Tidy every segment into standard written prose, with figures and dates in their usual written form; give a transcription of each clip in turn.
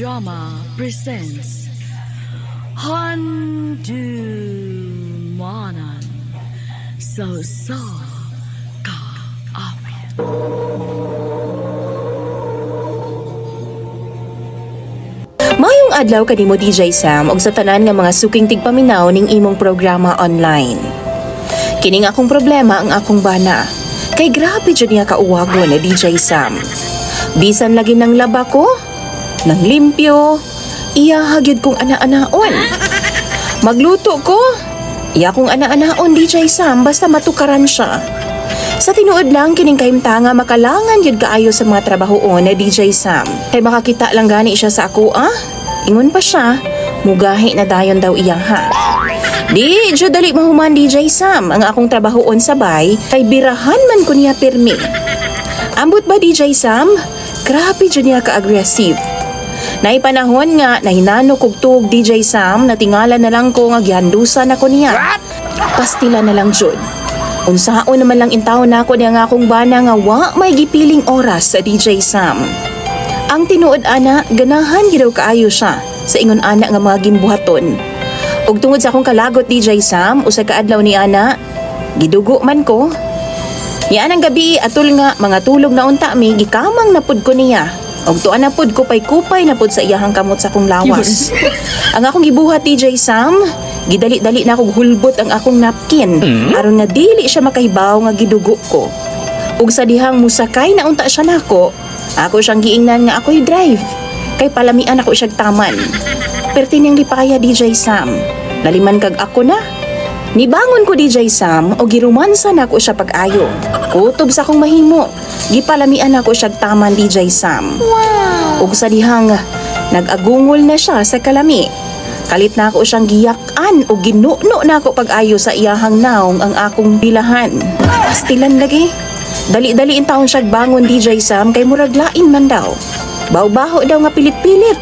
Drama presents Handumanan So Ka Awit. Mayong adlaw kanimo DJ Sam og sa tanan nga mga suking tigpaminaw ning imong programa online. Kining akong problema ang akong bana. Kay grabe jud niya kauwagon ni DJ Sam. Bisan lagi nang laba ko, nang limpyo, iya hagyud kong ana-anaon. Magluto ko, iya kong ana-anaon DJ Sam basta matukaran siya. Sa tinuod lang kining kahimtanga makalangan yun kaayo sa mga trabahoon na DJ Sam. Kay makakita lang gani siya sa ako Ingon pa siya, mugahi na dayon daw iya ha. Di, jud dali mahuman DJ Sam ang akong trabahoon sabay kay birahan man ko niya pirmi. Ambot ba DJ Sam? Grabe jud niya ka-aggressive. Naipanahon nga nahinano kog tuog DJ Sam na tingala na lang ko nga gihandusan ako niya. Pastila na lang jud. Unsaon naman lang intaw na ako niya nga akong bana nga wa may gipiling oras sa DJ Sam. Ang tinuod ana, ganahan gidaw kaayo siya sa ingon ana nga mga gimbuhaton. Ug tungod sa akong kalagot DJ Sam, usa ka adlaw ni ana, gidugo man ko. Yan ang gabi atul nga mga tulog na unta mi gikamang napud ko niya. Og tuan na pud kupay-kupay na pud sa iyahang kamot sa akong lawas. Ang akong gibuhat DJ Sam, gidali-dali na akong hulbot ang akong napkin aron nga dili siya makahibaw nga gidugo ko. Ug sa dihang musakay na unta siya nako, ako siyang giingnan nga ako'y drive. Kay palamian ako siyang taman. Perti niyang lipaya DJ Sam. Naliman kag ako na. Nibangon ko DJ Sam o girumansa na ako siya pag-ayo. Kutob sa akong mahimo. Gipalamian ako siya taman DJ Sam. Wow! Ug sa dihang nag-agungol na siya sa kalami. Kalit na ako siyang giyak-an o ginuno na ako pag-ayo sa iyahang naong ang akong bilahan. Pastilan lagi. Dali-dali in taon siya bangon DJ Sam kay murag lain man daw. Baw-baho daw nga pilit-pilit.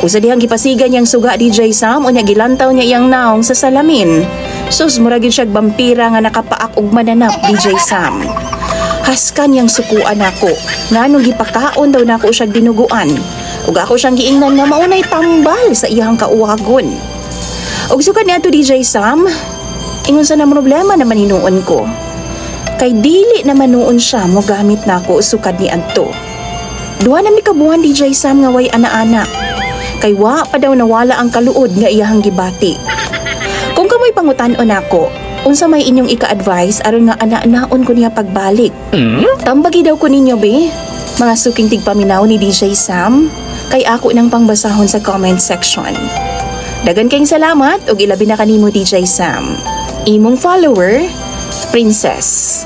O sa dihang gipasigan niyang suga DJ Sam o niya gilantaw niya iyang naong sa salamin. Sus, muragin siya vampira nga nakapaak og mananap DJ Sam. Haskan niyang sukuan ako. Nganong gipakaon daw nako siya dinuguan. Ug ako siyang giingnan nga maunay tambal sa iyang kauwagon. Ug sukad niya to DJ Sam, ingon sa na problema naman hinuon ko. Kay dili naman noon siya mo gamit nako sukad ni adto. Duha na mi kabuhan DJ Sam nga way ana-ana. Kay wa pa daw nawala ang kaluod nga iyahang gibati. Kung kamoy pangutan-on ako, unsa may inyong ika-advise aron nga ana-anaon ko niya pagbalik? Tambagi daw ko ninyo be, mga suking tigpaminaw ni DJ Sam, kay ako nang pangbasahon sa comment section. Dagan kayong salamat ug ilabi na kanimo DJ Sam. Imong follower, Princess.